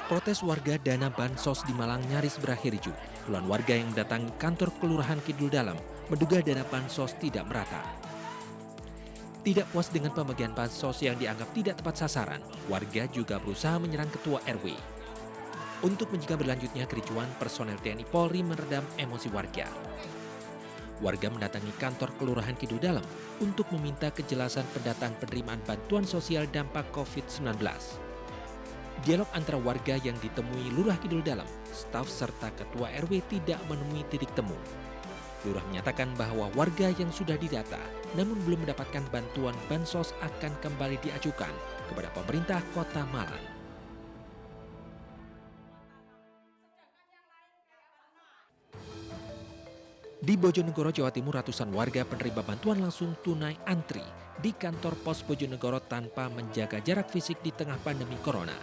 Protes warga dana bansos di Malang nyaris berakhir ricuh. Puluhan warga yang mendatangi kantor Kelurahan Kidul Dalam menduga dana bansos tidak merata. Tidak puas dengan pembagian bansos yang dianggap tidak tepat sasaran, warga juga berusaha menyerang ketua RW. Untuk mencegah berlanjutnya kericuan, personel TNI Polri meredam emosi warga. Warga mendatangi kantor Kelurahan Kidul Dalam untuk meminta kejelasan pendataan penerimaan bantuan sosial dampak COVID-19. Dialog antara warga yang ditemui Lurah Kidul Dalam, staf serta ketua RW tidak menemui titik temu. Lurah menyatakan bahwa warga yang sudah didata namun belum mendapatkan bantuan bansos akan kembali diajukan kepada pemerintah Kota Malang. Di Bojonegoro, Jawa Timur, ratusan warga penerima bantuan langsung tunai antri di kantor pos Bojonegoro tanpa menjaga jarak fisik di tengah pandemi corona.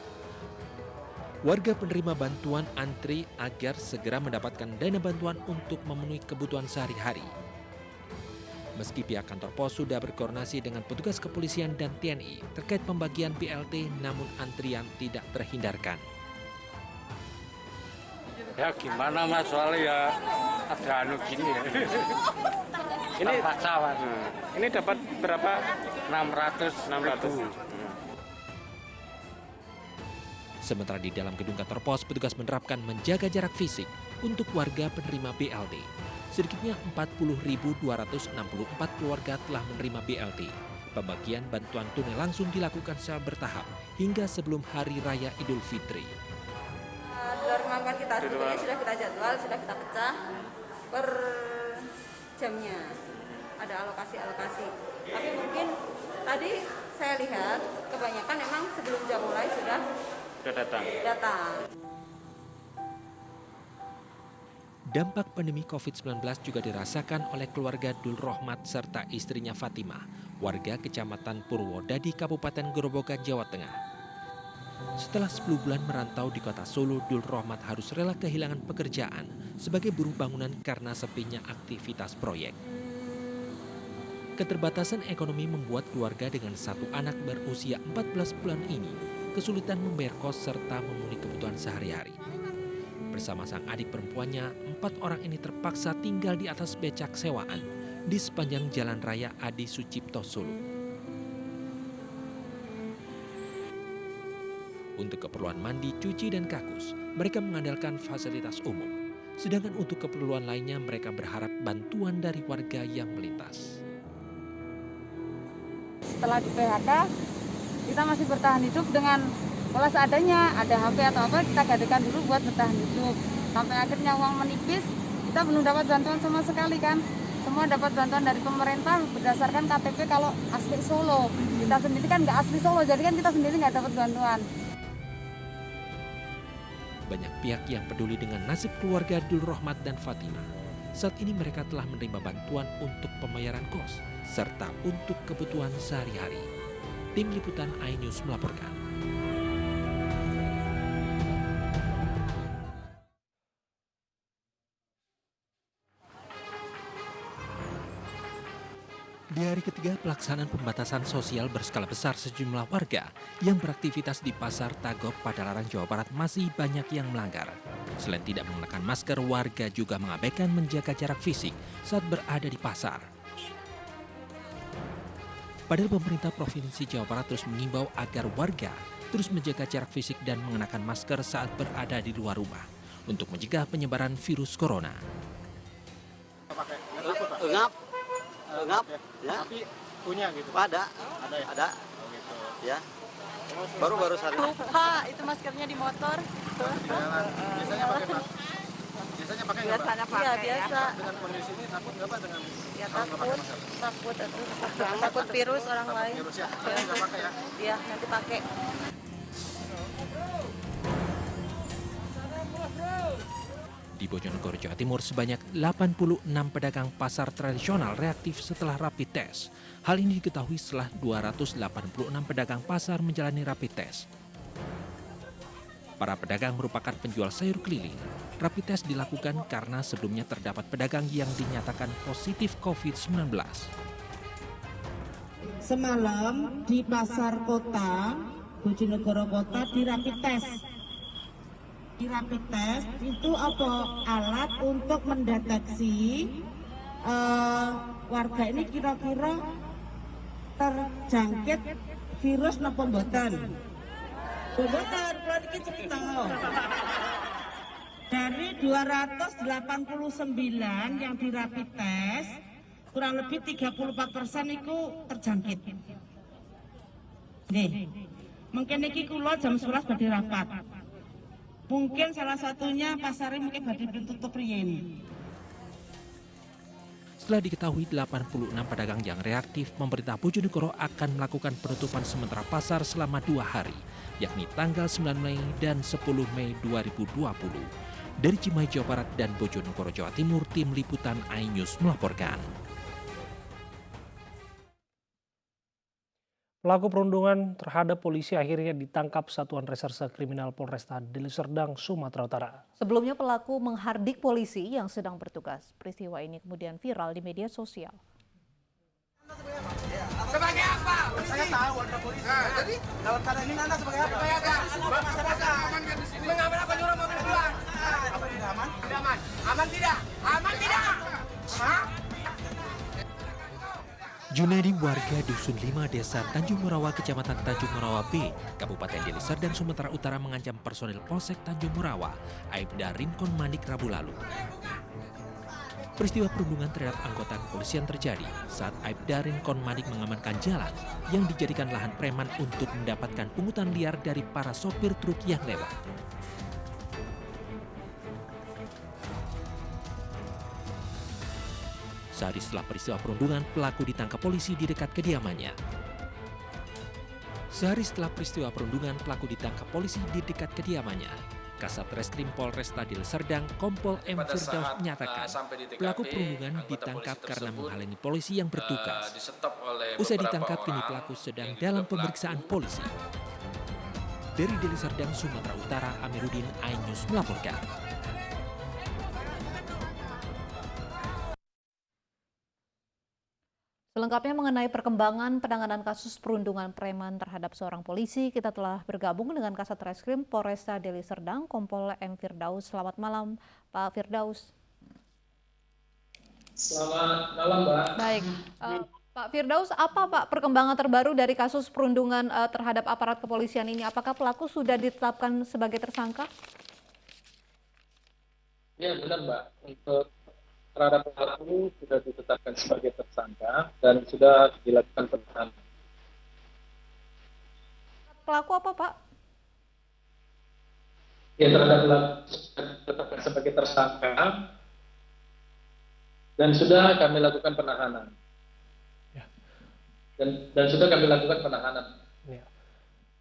Warga penerima bantuan antri agar segera mendapatkan dana bantuan untuk memenuhi kebutuhan sehari-hari. Meski pihak kantor pos sudah berkoordinasi dengan petugas kepolisian dan TNI terkait pembagian BLT, namun antrian tidak terhindarkan. Ya gimana Mas, soalnya ya ada gini ya. Ini paksa Mas. Ini dapat berapa? 600. Sementara di dalam gedung kantor pos, petugas menerapkan menjaga jarak fisik untuk warga penerima BLT. Sedikitnya 40.264 keluarga telah menerima BLT. Pembagian bantuan tunai langsung dilakukan secara bertahap hingga sebelum Hari Raya Idul Fitri. Kemampuan kita sebetulnya sudah kita jadwal, sudah kita pecah per jamnya. Ada alokasi. Tapi mungkin tadi saya lihat kebanyakan memang sebelum jam mulai sudah datang. Dampak pandemi COVID-19 juga dirasakan oleh keluarga Dul Rohmat serta istrinya Fatimah, warga Kecamatan Purwodadi, Kabupaten Grobogan, Jawa Tengah. Setelah 10 bulan merantau di kota Solo, Dul Rohmat harus rela kehilangan pekerjaan sebagai buruh bangunan karena sepinya aktivitas proyek. Keterbatasan ekonomi membuat keluarga dengan satu anak berusia 14 bulan ini kesulitan membayar kos serta memenuhi kebutuhan sehari-hari. Bersama sang adik perempuannya, 4 orang ini terpaksa tinggal di atas becak sewaan di sepanjang Jalan Raya Adi Sucipto, Solo. Untuk keperluan mandi, cuci, dan kakus, mereka mengandalkan fasilitas umum. Sedangkan untuk keperluan lainnya, mereka berharap bantuan dari warga yang melintas. Setelah di PHK, kita masih bertahan hidup dengan pola seadanya, ada HP atau apa kita gadekan dulu buat bertahan hidup. Sampai akhirnya uang menipis, kita belum dapat bantuan sama sekali kan. Semua dapat bantuan dari pemerintah berdasarkan KTP kalau asli Solo. Kita sendiri kan nggak asli Solo, jadi kan kita sendiri nggak dapat bantuan. Banyak pihak yang peduli dengan nasib keluarga Dul Rohmat dan Fatimah. Saat ini mereka telah menerima bantuan untuk pembayaran kos, serta untuk kebutuhan sehari-hari. Tim Liputan iNews melaporkan. Di hari ketiga pelaksanaan pembatasan sosial berskala besar, sejumlah warga yang beraktivitas di Pasar Tagop, Padalarang, Jawa Barat masih banyak yang melanggar. Selain tidak mengenakan masker, warga juga mengabaikan menjaga jarak fisik saat berada di pasar. Padahal pemerintah Provinsi Jawa Barat terus mengimbau agar warga terus menjaga jarak fisik dan mengenakan masker saat berada di luar rumah untuk mencegah penyebaran virus corona. Enggak, ya. Tapi punya gitu? Ada. Ya? Ada. Oh, gitu. Ya. Baru hari. Lupa, itu maskernya di motor. Biasanya pakai Pak? Biasanya pakai nggak, Pak? Iya, biasa. Dengan kondisi ini takut nggak, Pak, dengan Ya kalau nggak pakai masker? takut virus orang lain. Virus ya? Makanya nggak pakai ya? Iya, nanti pakai. Di Bojonegoro, Jawa Timur, sebanyak 86 pedagang pasar tradisional reaktif setelah rapid test. Hal ini diketahui setelah 286 pedagang pasar menjalani rapid test. Para pedagang merupakan penjual sayur keliling. Rapid test dilakukan karena sebelumnya terdapat pedagang yang dinyatakan positif COVID-19. Semalam di pasar kota, Bojonegoro Kota, di rapid test. Rapid test itu apa alat untuk mendeteksi warga ini kira-kira terjangkit virus napa mboten. Mboten, kula niki cerita. Dari 289 yang di rapid test, kurang lebih 34% itu terjangkit. Nggih. Mungkin niki kula jam 11 badhe rapat. Mungkin salah satunya pasarnya mungkin badhe ditutup riyen. Setelah diketahui 86 pedagang yang reaktif, pemerintah Bojonegoro akan melakukan penutupan sementara pasar selama 2 hari, yakni tanggal 9 Mei dan 10 Mei 2020. Dari Cimahi, Jawa Barat dan Bojonegoro, Jawa Timur, tim liputan iNews melaporkan. Pelaku perundungan terhadap polisi akhirnya ditangkap Satuan Reserse Kriminal Polresta Deli Serdang, Sumatera Utara. Sebelumnya pelaku menghardik polisi yang sedang bertugas. Peristiwa ini kemudian viral di media sosial. Sebagai apa? Saya tahu Anda polisi. Nah, jadi dalam keadaan ini Anda sebagai apa? Sebagai apa? Masyarakat. Mengambil apa nyuruh mobil keluar? Apa tidak aman? Tidak aman. Aman tidak? Aman tidak? Hah? Junaidi, warga Dusun 5 Desa Tanjung Merawa, Kecamatan Tanjung Merawa B, Kabupaten Deli Serdang, Sumatera Utara mengancam personil Polsek Tanjung Merawa, Aibda Rinkon Manik, Rabu lalu. Peristiwa perundungan terhadap anggota kepolisian terjadi saat Aibda Rinkon Manik mengamankan jalan yang dijadikan lahan preman untuk mendapatkan pungutan liar dari para sopir truk yang lewat. Sehari setelah peristiwa perundungan, pelaku ditangkap polisi di dekat kediamannya. Kasat Reskrim Polresta Deli Serdang, Kompol M. Firdaus menyatakan pelaku perundungan ditangkap karena menghalangi polisi yang bertugas. Usai ditangkap, kini pelaku sedang dalam pemeriksaan polisi. Dari Deli Serdang, Sumatera Utara, Amiruddin, iNews melaporkan. Selengkapnya mengenai perkembangan penanganan kasus perundungan preman terhadap seorang polisi, kita telah bergabung dengan Kasat Reskrim Polresta Deli Serdang, Kompol M. Firdaus. Selamat malam, Pak Firdaus. Selamat malam, Mbak. Baik, Pak Firdaus, apa Pak perkembangan terbaru dari kasus perundungan terhadap aparat kepolisian ini? Apakah pelaku sudah ditetapkan sebagai tersangka? Ya, benar, Mbak. Untuk terhadap pelaku sudah ditetapkan sebagai tersangka dan sudah dilakukan penahanan. Pelaku apa, Pak? Ya, terhadap pelaku sudah ditetapkan sebagai tersangka dan sudah kami lakukan penahanan. Ya. Dan sudah kami lakukan penahanan. Ya.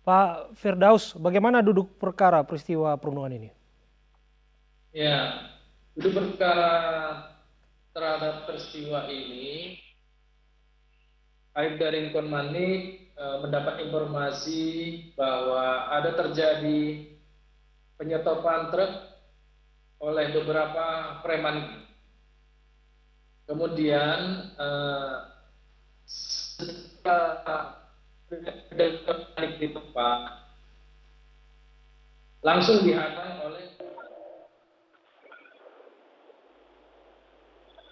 Pak Firdaus, bagaimana duduk perkara peristiwa perundungan ini? Ya, duduk perkara terhadap peristiwa ini, Aibda Rinkon Manik mendapat informasi bahwa ada terjadi penyetopan truk oleh beberapa preman. Kemudian setelah Rinkon Manik di tempat, langsung dihadang oleh.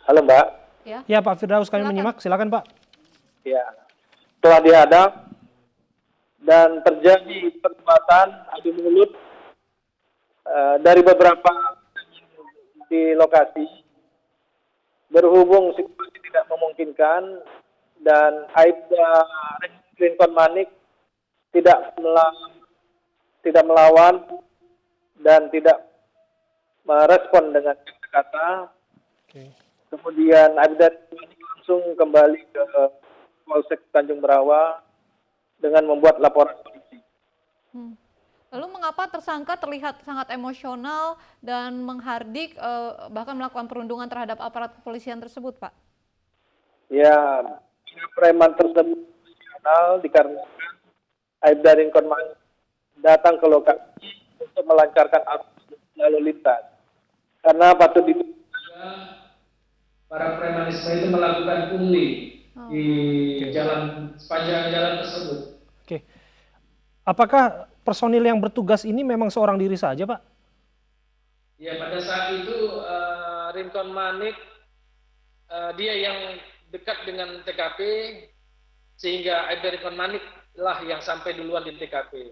Halo Mbak. Ya Pak Firdaus, kami menyimak. Silakan Pak. Ya, setelah dihadang dan terjadi perdebatan adu mulut dari beberapa di lokasi, berhubung situasi tidak memungkinkan dan Aibda Rinkon Manik tidak melawan dan tidak merespon dengan kata-kata. Kemudian Aibda langsung kembali ke Polsek Tanjung Merawa dengan membuat laporan polisi. Lalu mengapa tersangka terlihat sangat emosional dan menghardik bahkan melakukan perundungan terhadap aparat kepolisian tersebut, Pak? Ya, preman tersebut emosional dikarenakan Aibda Rinkon Manik datang ke lokasi untuk melancarkan arus lalu lintas. Karena patut para premanisme itu melakukan pungli di sepanjang jalan tersebut. Oke. Apakah personil yang bertugas ini memang seorang diri saja, Pak? Ya, pada saat itu Rinton Manik dia yang dekat dengan TKP, sehingga Aibda Rinton Manik lah yang sampai duluan di TKP.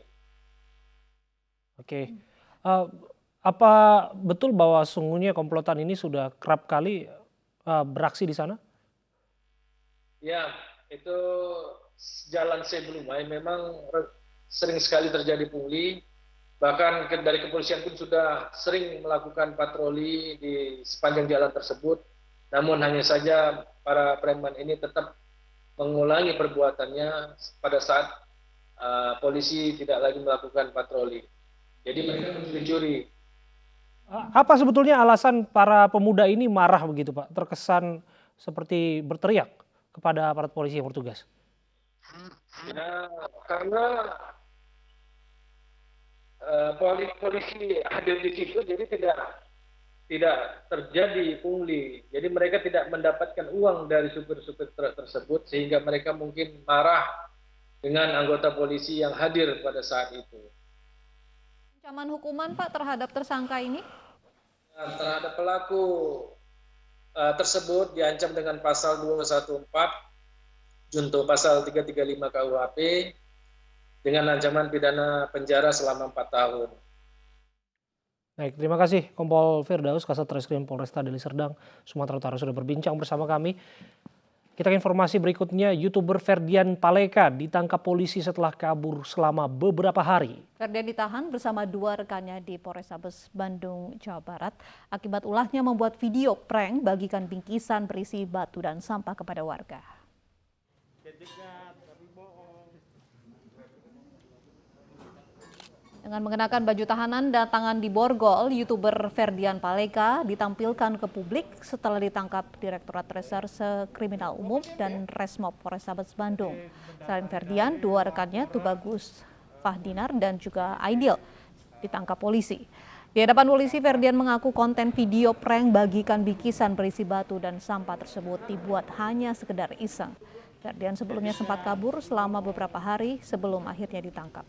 Oke. Apa betul bahwa sungguhnya komplotan ini sudah kerap kali beraksi di sana? Ya, itu jalan Sebelumai memang sering sekali terjadi pungli. Bahkan dari kepolisian pun sudah sering melakukan patroli di sepanjang jalan tersebut. Namun hanya saja para preman ini tetap mengulangi perbuatannya pada saat polisi tidak lagi melakukan patroli. Jadi mereka mencuri. Apa sebetulnya alasan para pemuda ini marah begitu, Pak? Terkesan seperti berteriak kepada aparat polisi yang bertugas. Ya, karena polisi hadir di situ, jadi tidak terjadi pungli. Jadi mereka tidak mendapatkan uang dari supir-supir truk tersebut, sehingga mereka mungkin marah dengan anggota polisi yang hadir pada saat itu. Ancaman hukuman, Pak, terhadap tersangka ini? Terhadap pelaku tersebut diancam dengan pasal 214 junto pasal 335 KUHP dengan ancaman pidana penjara selama 4 tahun. Baik, terima kasih Kompol Firdaus, Kasat Reskrim Polresta Deli Serdang, Sumatera Utara sudah berbincang bersama kami. Kita ke informasi berikutnya, YouTuber Ferdian Paleka ditangkap polisi setelah kabur selama beberapa hari. Ferdian ditahan bersama 2 rekannya di Polrestabes Bandung, Jawa Barat. Akibat ulahnya membuat video prank bagikan bingkisan berisi batu dan sampah kepada warga. Dengan mengenakan baju tahanan dan tangan di borgol, YouTuber Ferdian Paleka ditampilkan ke publik setelah ditangkap Direktorat Reserse Kriminal Umum dan Resmob Polrestabes Bandung. Selain Ferdian, 2 rekannya Tubagus Fahdinar dan juga Aidil ditangkap polisi. Di hadapan polisi, Ferdian mengaku konten video prank bagikan bingkisan berisi batu dan sampah tersebut dibuat hanya sekedar iseng. Ferdian sebelumnya sempat kabur selama beberapa hari sebelum akhirnya ditangkap.